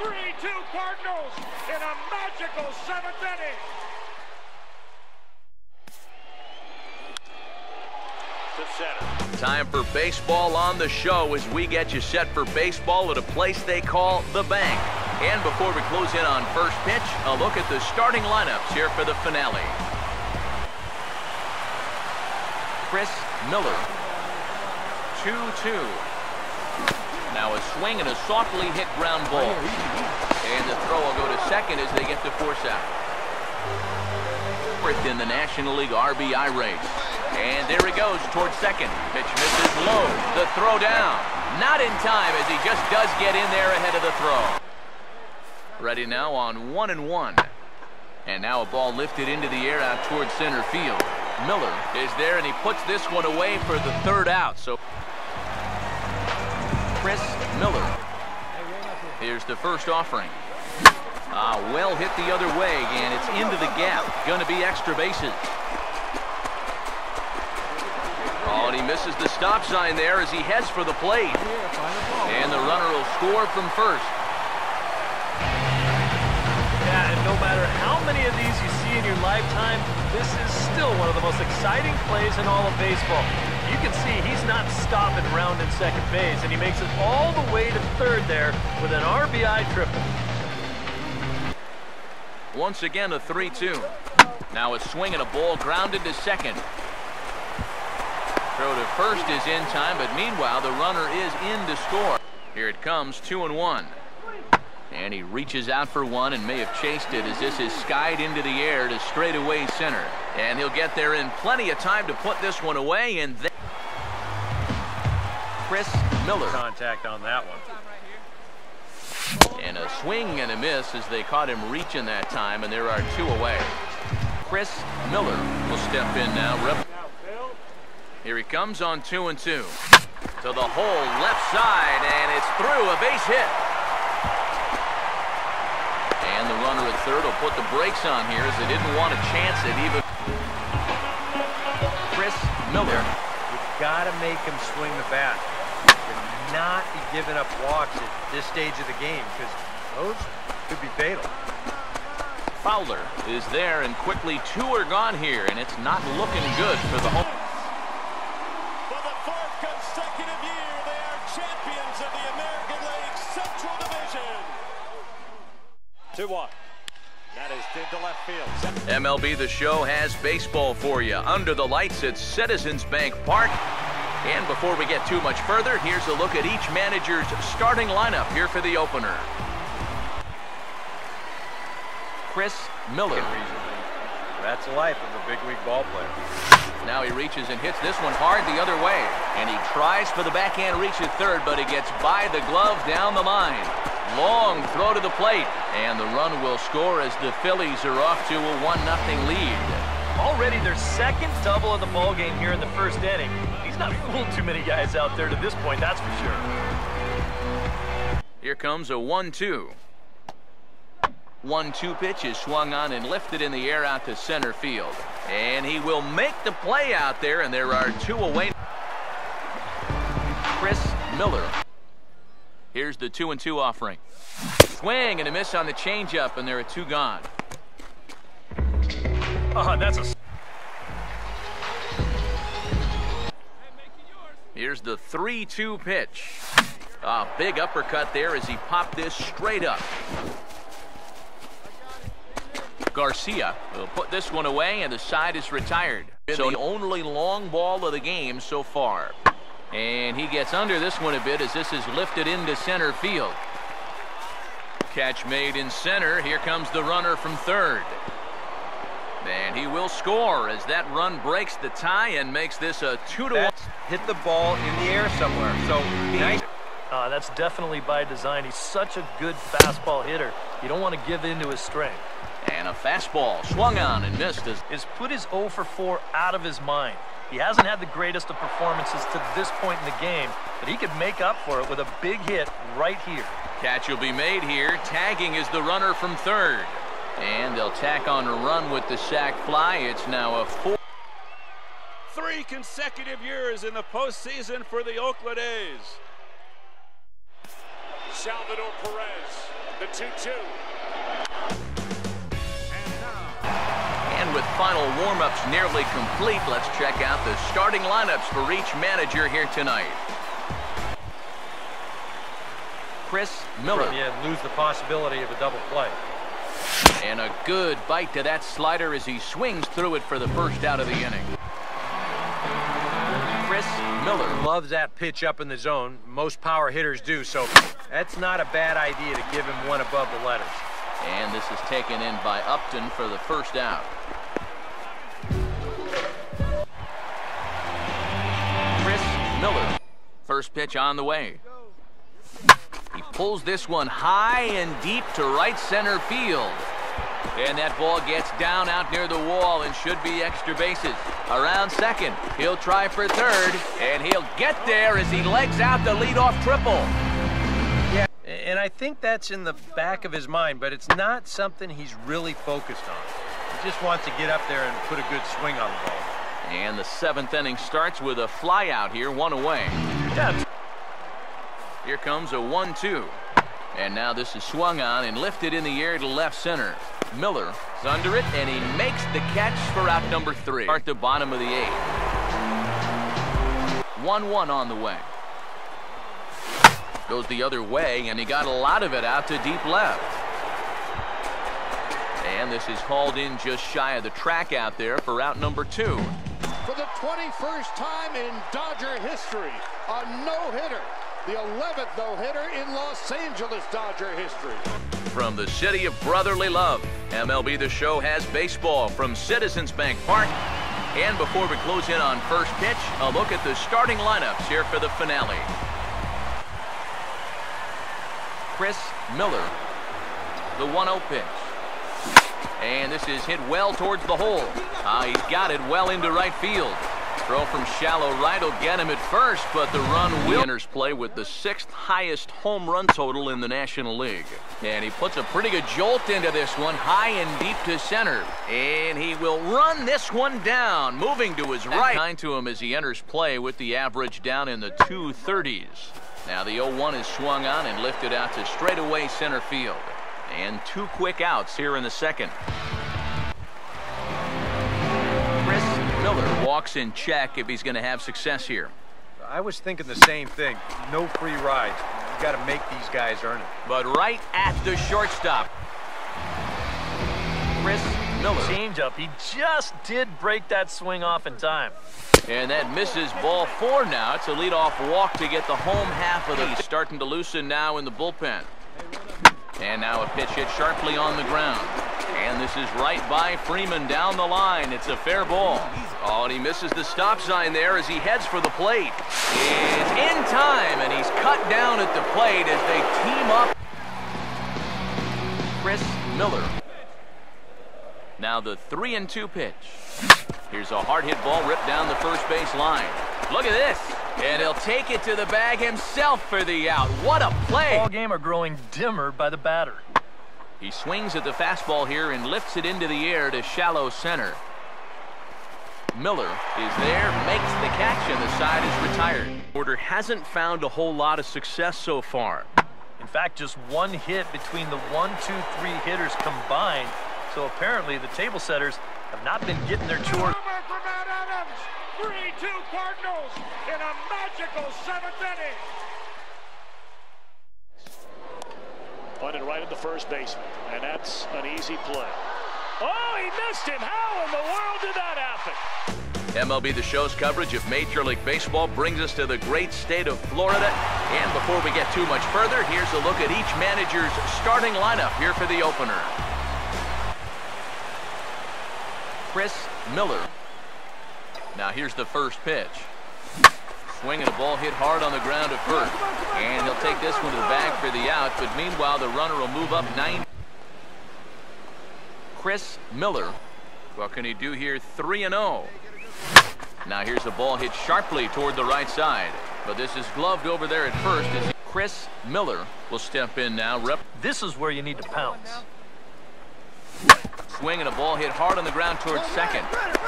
3-2 Cardinals in a magical 7th inning. To center. Time for baseball on the show as we get you set for baseball at a place they call the Bank. And before we close in on first pitch, a look at the starting lineups here for the finale. Chris Miller, 2-2. Now a swing and a softly hit ground ball. And the throw will go to second as they get to force out. Fourth in the National League RBI race. And there he goes towards second. Pitch misses low. The throw down. Not in time as he just does get in there ahead of the throw. Ready now on 1-1. And now a ball lifted into the air out towards center field. Miller is there and he puts this one away for the third out. So Chris Miller. Here's the first offering. Well hit the other way and it's into the gap. Gonna be extra bases. Oh, and he misses the stop sign there as he heads for the plate. And the runner will score from first. Yeah, and no matter how many of these you see in your lifetime, this is still one of the most exciting plays in all of baseball. You can see he's not stopping rounding second base, and he makes it all the way to third there with an RBI triple. Once again, a 3-2. Now a swing and a ball grounded to second. Throw to first is in time, but meanwhile the runner is in to score. Here it comes, 2-1. And he reaches out for one and may have chased it as this is skied into the air to straightaway center. And he'll get there in plenty of time to put this one away. And then Chris Miller. Contact on that one. And a swing and a miss as they caught him reaching that time, and there are two away. Chris Miller will step in now. Here he comes on 2-2. To the hole left side, and it's through, a base hit. And the runner at third will put the brakes on here as they didn't want to chance it even. Chris Miller. You've got to make him swing the bat. You're not be giving up walks at this stage of the game because those could be fatal. Fowler is there, and quickly two are gone here, and it's not looking good for the home. For the 4th consecutive year, they are champions of the American League Central Division. 2-1. That is into left field. MLB The Show has baseball for you under the lights at Citizens Bank Park. And before we get too much further, here's a look at each manager's starting lineup here for the opener. Chris Miller. That's the life of a big league ball player. Now he reaches and hits this one hard the other way. And he tries for the backhand reach at third, but he gets by the glove down the line. Long throw to the plate, and the run will score as the Phillies are off to a 1-0 lead. Already their second double of the ballgame here in the first inning. He's not fooled too many guys out there to this point, that's for sure. Here comes a 1-2. 1-2 pitch is swung on and lifted in the air out to center field. And he will make the play out there, and there are two away. Chris Miller. Here's the 2-2 offering. Swing and a miss on the changeup, and there are two gone. That's a... Here's the 3-2 pitch. A big uppercut there as he popped this straight up. Garcia will put this one away, and the side is retired. So the only long ball of the game so far. And he gets under this one a bit as this is lifted into center field. Catch made in center. Here comes the runner from third. And he will score as that run breaks the tie and makes this a 2-1. Hit the ball in the air somewhere. So nice. That's definitely by design. He's such a good fastball hitter. You don't want to give in to his strength. And a fastball swung on and missed. Is put his 0 for 4 out of his mind. He hasn't had the greatest of performances to this point in the game, but he could make up for it with a big hit right here. Catch will be made here. Tagging is the runner from third. And they'll tack on a run with the sac fly. It's now a 4. 3 consecutive years in the postseason for the Oakland A's. Salvador Perez The 2-2. And with final warm-ups nearly complete, let's check out the starting lineups for each manager here tonight. Chris Miller. Yeah, lose the possibility of a double play. And a good bite to that slider as he swings through it for the first out of the inning. Chris Miller. Loves that pitch up in the zone. Most power hitters do, so that's not a bad idea to give him one above the letters. And this is taken in by Upton for the first out. Chris Miller. First pitch on the way. He pulls this one high and deep to right center field. And that ball gets down out near the wall and should be extra bases. Around second, he'll try for third, and he'll get there as he legs out the leadoff triple. Yeah, and I think that's in the back of his mind, but it's not something he's really focused on. He just wants to get up there and put a good swing on the ball. And the seventh inning starts with a fly out here, one away. Yeah. Here comes a 1-2. And now this is swung on and lifted in the air to left center. Miller is under it, and he makes the catch for out number 3. Start the bottom of the 8th. 1-1 on the way. Goes the other way, and he got a lot of it out to deep left. And this is hauled in just shy of the track out there for out number 2. For the 21st time in Dodger history, a no-hitter. The 11th no-hitter in Los Angeles Dodger history. From the city of brotherly love, MLB The Show has baseball from Citizens Bank Park. And before we close in on first pitch, a look at the starting lineups here for the finale. Chris Miller, the 1-0 pitch. And this is hit well towards the hole. He's got it well into right field. Throw from shallow right will get him at first, but the run will. Enters play with the 6th highest home run total in the National League. And he puts a pretty good jolt into this one, high and deep to center. And he will run this one down, moving to his right. Kind to him as he enters play with the average down in the 230s. Now the 0-1 is swung on and lifted out to straightaway center field. And 2 quick outs here in the second. Miller walks in check if he's going to have success here. I was thinking the same thing. No free rides. You got to make these guys earn it. But right at the shortstop. Chris Miller. Changeup. He just did break that swing off in time. And that misses ball 4 now. It's a leadoff walk to get the home half of the. He's starting to loosen now in the bullpen. And now a pitch hit sharply on the ground. And this is right by Freeman down the line. It's a fair ball. Oh, and he misses the stop sign there as he heads for the plate. It's in time, and he's cut down at the plate as they team up. Chris Miller. Now the 3-2 pitch. Here's a hard hit ball ripped down the first base line. Look at this. And he'll take it to the bag himself for the out. What a play. Ball game are growing dimmer by the batter. He swings at the fastball here and lifts it into the air to shallow center. Miller is there, makes the catch, and the side is retired. Porter hasn't found a whole lot of success so far. In fact, just 1 hit between the 1, 2, 3 hitters combined. So apparently the table setters have not been getting their chores. 3-2 Cardinals in a magical 7th inning. Punted right at the first baseman, and that's an easy play. Oh, he missed him. How in the world did that happen? MLB The Show's coverage of Major League Baseball brings us to the great state of Florida. And before we get too much further, here's a look at each manager's starting lineup here for the opener. Chris Miller. Now here's the first pitch. Swinging a ball hit hard on the ground at first. And he'll take this one to the bag for the out, but meanwhile the runner will move up 9. Chris Miller. What can he do here? 3-0. Now here's a ball hit sharply toward the right side. But this is gloved over there at first. As Chris Miller will step in now. This is where you need to pounce. Swing and a ball hit hard on the ground towards second.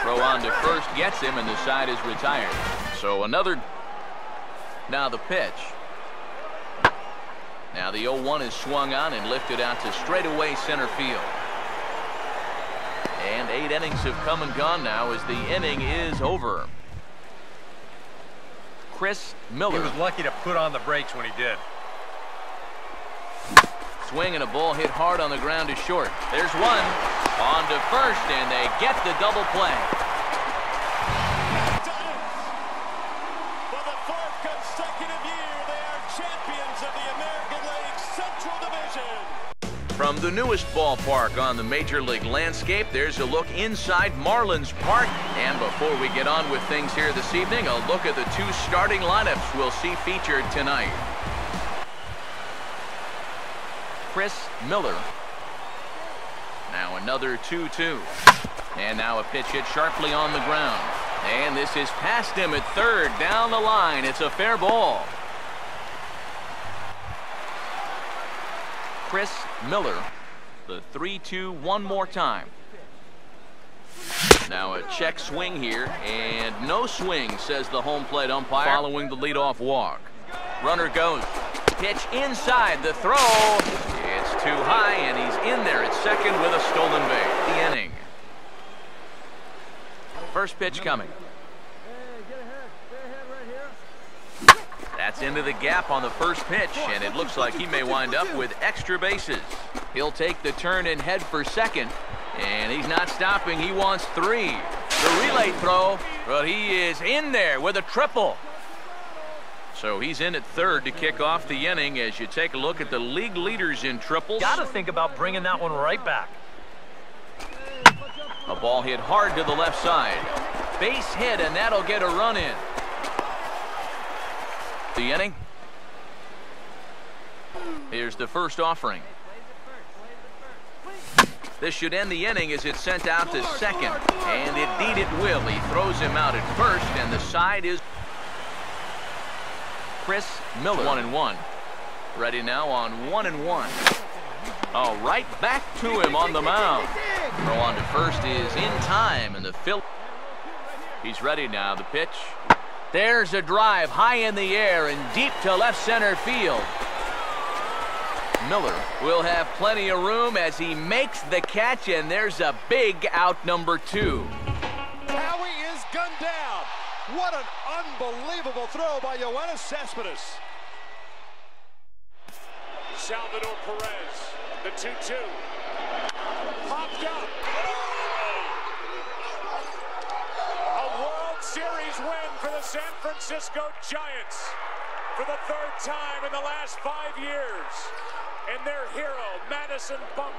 Throw on to first, gets him, and the side is retired. So another. Now the pitch. Now the 0-1 is swung on and lifted out to straightaway center field. And 8 innings have come and gone now as the inning is over. Chris Miller. He was lucky to put on the brakes when he did. Swing and a ball hit hard on the ground to short. There's one. On to first, and they get the double play. For the 4th consecutive year, they are champions of the American League Central Division. From the newest ballpark on the Major League landscape, there's a look inside Marlins Park. And before we get on with things here this evening, a look at the 2 starting lineups we'll see featured tonight. Chris Miller. Now another 2-2. And now a pitch hit sharply on the ground. And this is past him at third. Down the line. It's a fair ball. Chris Miller. The 3-2 one more time. Now a check swing here. And no swing, says the home plate umpire, following the leadoff walk. Runner goes. Pitch inside. The throw. It's too high, and he's in there at second with a stolen base. The inning. First pitch coming. That's into the gap on the first pitch, and it looks like he may wind up with extra bases. He'll take the turn and head for second, and he's not stopping. He wants 3. The relay throw, but he is in there with a triple. So he's in at third to kick off the inning as you take a look at the league leaders in triples. Got to think about bringing that one right back. A ball hit hard to the left side. Base hit, and that'll get a run in. The inning. Here's the first offering. This should end the inning as it's sent out to second. And indeed it will. He throws him out at first, and the side is Chris Miller. 1-1. Ready now on 1-1. Oh, right back to him on the mound. Throw on to first is in time, and the Phillies. He's ready now. The pitch. There's a drive high in the air and deep to left center field. Miller will have plenty of room as he makes the catch, and there's a big out, number 2. Howie is gunned down. What an unbelievable throw by Yoenis Cespedes. Salvador Perez, the 2-2. Popped up. A World Series win for the San Francisco Giants for the 3rd time in the last 5 years. And their hero, Madison Bump.